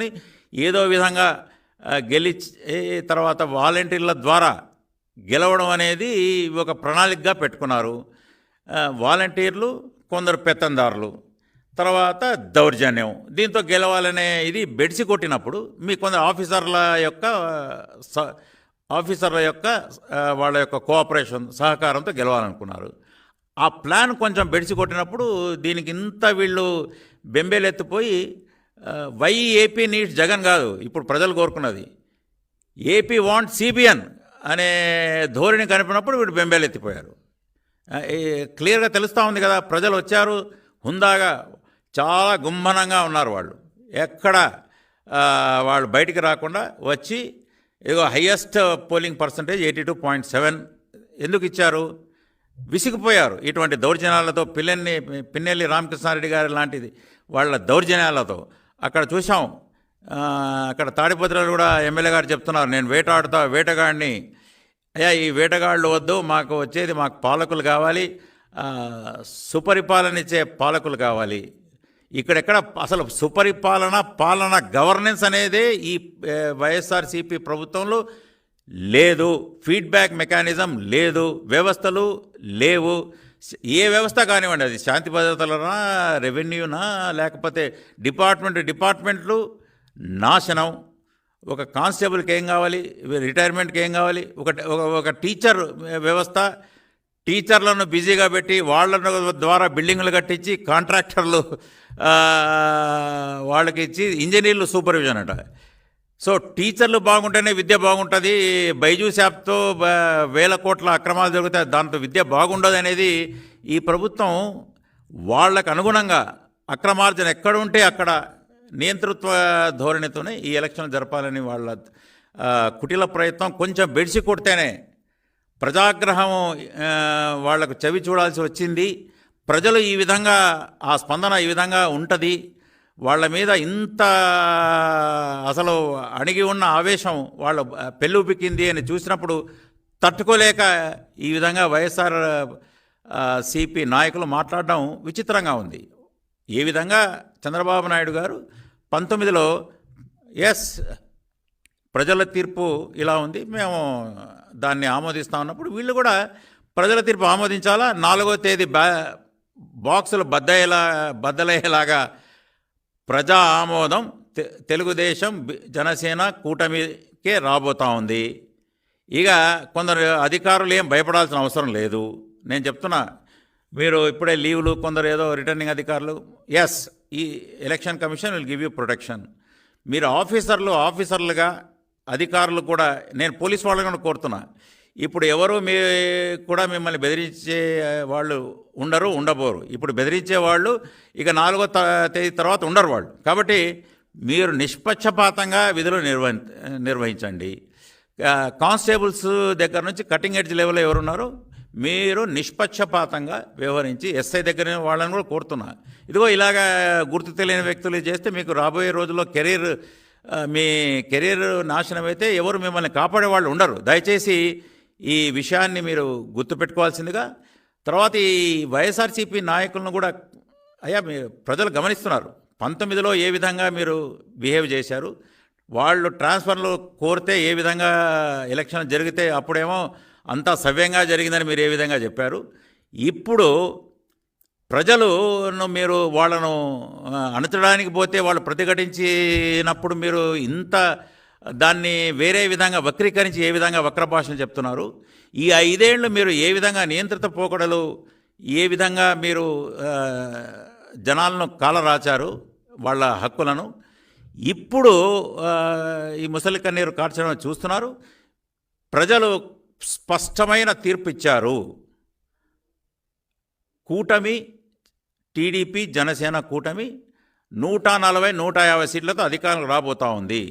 చేసుకుని ఏదో విధంగా గెలిచి తర్వాత వాలంటీర్ల ద్వారా గెలవడం అనేది ఒక ప్రణాళికగా పెట్టుకున్నారు. వాలంటీర్లు, కొందరు పెత్తందారులు, తర్వాత దౌర్జన్యం. దీంతో గెలవాలనే ఇది బెడిసి కొట్టినప్పుడు మీ కొందరు ఆఫీసర్ల యొక్క వాళ్ళ యొక్క కోఆపరేషన్ సహకారంతో గెలవాలనుకున్నారు. ఆ ప్లాన్ కొంచెం బెడిసి కొట్టినప్పుడు దీనికి ఇంత వీళ్ళు బెంబేలెత్తిపోయి వై ఏపీ నీడ్స్ జగన్ కాదు ఇప్పుడు ప్రజలు కోరుకున్నది, ఏపీ వాంట్ సిబిఎన్ అనే ధోరణి కనిపినప్పుడు వీడు బెంబేలెత్తిపోయారు. క్లియర్గా తెలుస్తూ ఉంది కదా, ప్రజలు వచ్చారు హుందాగా, చాలా గుమ్మనంగా ఉన్నారు వాళ్ళు. ఎక్కడ వాళ్ళు బయటికి రాకుండా వచ్చి ఏదో హయ్యెస్ట్ పోలింగ్ పర్సంటేజ్ 82.7 ఎందుకు ఇచ్చారు? విసిగిపోయారు ఇటువంటి దౌర్జన్యాలతో. పిన్నెల్లి రామకృష్ణారెడ్డి గారి లాంటిది వాళ్ళ దౌర్జన్యాలతో. అక్కడ చూసాం, అక్కడ తాడిపత్రులు కూడా ఎమ్మెల్యే గారు చెప్తున్నారు, నేను వేటగాడిని అయ్యా, ఈ వేటగాళ్ళు వద్దు, మాకు వచ్చేది మాకు పాలకులు కావాలి, సుపరిపాలన ఇచ్చే పాలకులు కావాలి. ఇక్కడెక్కడ అసలు పాలన గవర్నెన్స్ అనేదే ఈ వైఎస్ఆర్సీపీ ప్రభుత్వంలో లేదు. ఫీడ్బ్యాక్ మెకానిజం లేదు, వ్యవస్థలు లేవు. ఏ వ్యవస్థ కానివ్వండి, అది శాంతి భద్రతలనా, రెవెన్యూనా, లేకపోతే డిపార్ట్మెంట్లు నాశనం. ఒక కానిస్టేబుల్కి ఏం కావాలి, రిటైర్మెంట్కి ఏం కావాలి, ఒక టీచర్ వ్యవస్థ, టీచర్లను బిజీగా పెట్టి వాళ్ళ ద్వారా బిల్డింగులు కట్టించి కాంట్రాక్టర్లు వాళ్ళకి ఇచ్చి ఇంజనీర్లు సూపర్విజన్ అంట. సో టీచర్లు బాగుంటేనే విద్య బాగుంటుంది. బైజూస్ యాప్తో వేల కోట్ల అక్రమాలు జరుగుతాయి, దాంతో విద్య బాగుండదు అనేది ఈ ప్రభుత్వం వాళ్ళకు అనుగుణంగా అక్రమార్జన ఎక్కడ ఉంటే అక్కడ నియంతృత్వ ధోరణితోనే ఈ ఎలక్షన్ జరపాలని వాళ్ళ కుటిల ప్రయత్నం. కొంచెం బెడిసి కొడితేనే ప్రజాగ్రహం వాళ్లకు చవి చూడాల్సి వచ్చింది. ప్రజలు ఈ విధంగా, ఆ స్పందన ఈ విధంగా ఉంటుంది వాళ్ళ మీద. ఇంత అసలు అణిగి ఉన్న ఆవేశం వాళ్ళ పెళ్ళుపికింది అని చూసినప్పుడు తట్టుకోలేక ఈ విధంగా వైఎస్ఆర్ సిపి నాయకులు మాట్లాడడం విచిత్రంగా ఉంది. ఏ విధంగా చంద్రబాబు నాయుడు గారు 19లో ఎస్ ప్రజల తీర్పు ఇలా ఉంది, మేము దాన్ని ఆమోదిస్తా ఉన్నప్పుడు వీళ్ళు కూడా ప్రజల తీర్పు ఆమోదించాలా, 4వ తేదీ బాక్సులు బద్దలయ్యేలాగా ప్రజా ఆమోదం తెలుగుదేశం జనసేన కూటమికే రాబోతూ ఉంది. ఇక కొందరు అధికారులు ఏం భయపడాల్సిన అవసరం లేదు. నేను చెప్తున్నా, మీరు ఇప్పుడే లీవ్లు, కొందరు ఏదో రిటర్నింగ్ అధికారులు, ఎస్ ఈ election commission will give you protection. మీరు ఆఫీసర్లుగా అధికారులు కూడా, నేను పోలీస్ వాళ్ళని కూడా కోరుతున్నా, ఇప్పుడు ఎవరు కూడా మిమ్మల్ని బెదిరించే వాళ్ళు ఉండబోరు. ఇప్పుడు బెదిరించే వాళ్ళు ఇక 4వ తేదీ తర్వాత ఉండరు వాళ్ళు. కాబట్టి మీరు నిష్పక్షపాతంగా విధులు నిర్వహించండి. కానిస్టేబుల్స్ దగ్గర నుంచి కటింగ్ ఎడ్జ్ లెవెల్లో ఎవరున్నారో మీరు నిష్పక్షపాతంగా వ్యవహరించి ఎస్ఐ దగ్గర వాళ్ళని కూడా కోరుతున్నా. ఇదిగో ఇలాగా గుర్తు తెలియని వ్యక్తులు చేస్తే మీకు రాబోయే రోజుల్లో మీ కెరీర్ నాశనం అయితే ఎవరు మిమ్మల్ని కాపాడే వాళ్ళు ఉండరు. దయచేసి ఈ విషయాన్ని మీరు గుర్తుపెట్టుకోవాల్సిందిగా. తర్వాత ఈ వైఎస్ఆర్సీపీ నాయకులను కూడా, అయ్యా ప్రజలు గమనిస్తున్నారు, 19లో ఏ విధంగా మీరు బిహేవ్ చేశారు, వాళ్ళు ట్రాన్స్ఫర్లు కోరితే ఏ విధంగా ఎలక్షన్ జరిగితే అప్పుడేమో అంతా సవ్యంగా జరిగిందని మీరు ఏ విధంగా చెప్పారు. ఇప్పుడు ప్రజలను మీరు వాళ్ళను అణచడానికి పోతే వాళ్ళు ప్రతిఘటించినప్పుడు మీరు ఇంత దాన్ని వేరే విధంగా వక్రీకరించి ఏ విధంగా వక్ర భాషలు చెప్తున్నారు. ఈ 5 ఏళ్ళు మీరు ఏ విధంగా నియంత్రిత పోకడలు, ఏ విధంగా మీరు జనాలను కాలరాచారు వాళ్ళ హక్కులను. ఇప్పుడు ఈ ముసలి కన్నీరు కార్చడం చూస్తున్నారు. ప్రజలు స్పష్టమైన తీర్పు ఇచ్చారు. కూటమి, టీడీపీ జనసేన కూటమి 140-150 సీట్లతో అధికారంలో రాబోతూ ఉంది.